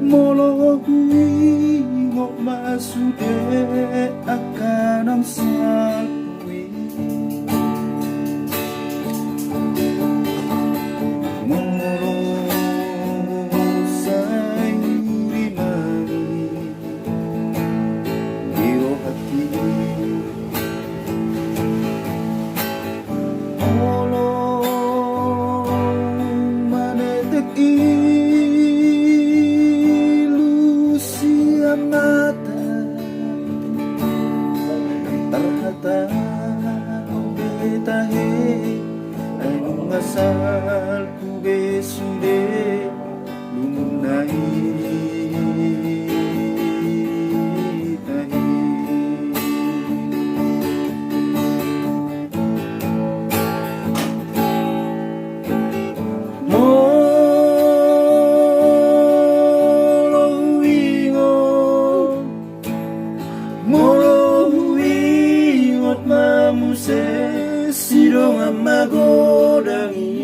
Molo hui ngok masude akan ang salwi. Molo say rimani iro hati. Molo manetek mata terhata betahe ay ngasal ku besude lumunai tahi. Molo hui ngot mamuse sirong amagodangi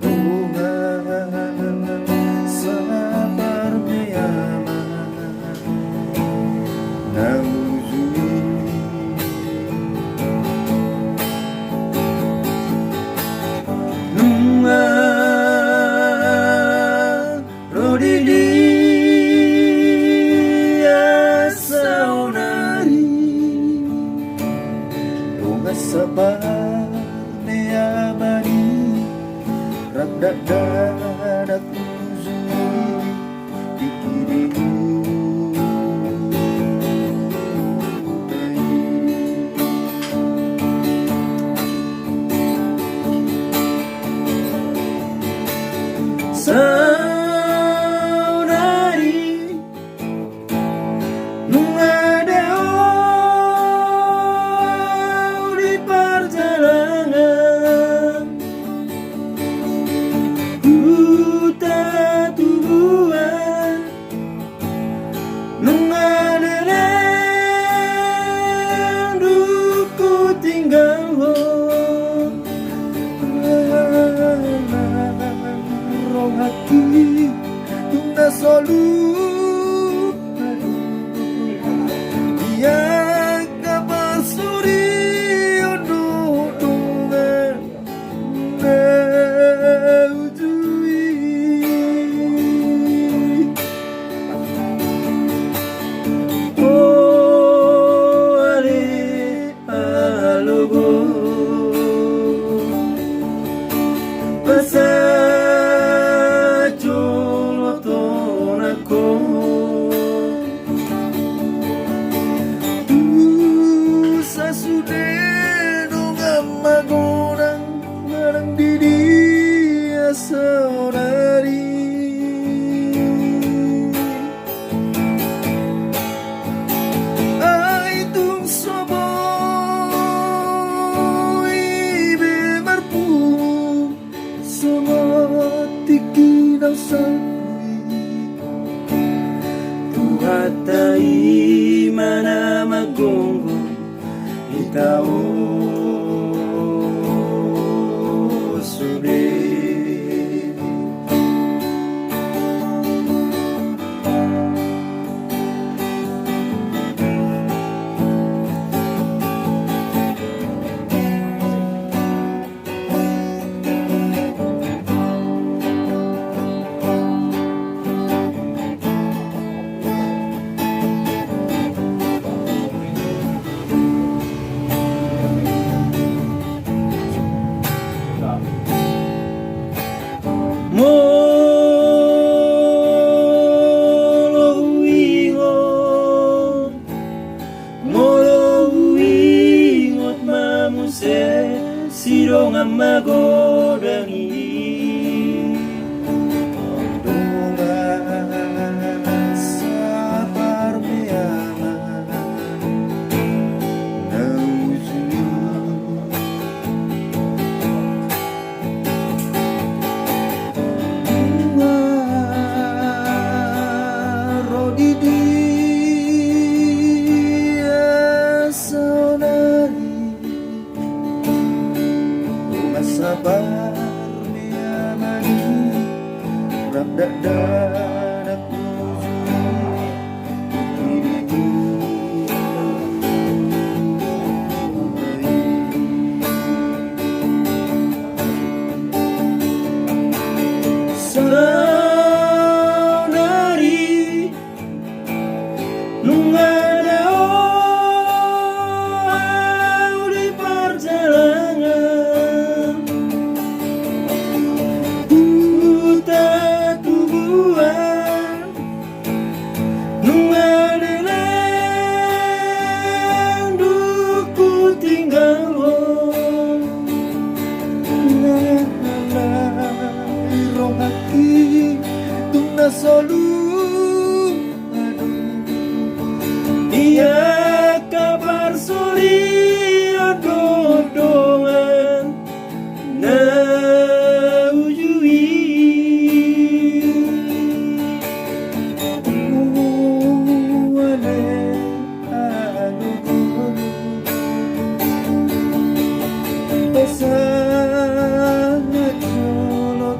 bunga sabar meyama nauzui nunga rodili sabar meyabani radak dadak uzui dikirimu saudari mengadeo perjalanan hutan tubuhan mengadeng duku tinggal rong hati tunda solu yang kabar suri saudari ai tung sobo ibe marpu semua tiki dau sakui tuhatai mana magonggo itao harap dadak saudari nungadao di perjalanan buta tubuhan nungadelang duku tinggal irong hati tuna solu iya kabar soli ododongan na ujui wale pasangan solo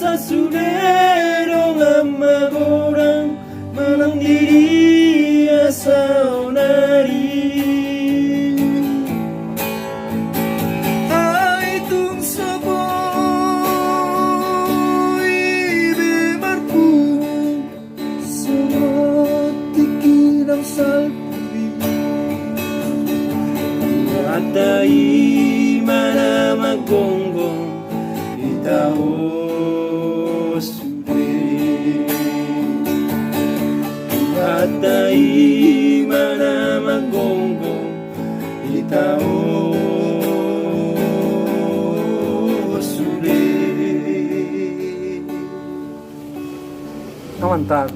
sasunero lama orang malang diri saudari ai tung saboi bemarpun semoti kinang salpuri atai mana magonggong itaw Hatai mana magonggong itao sulit. Mantap.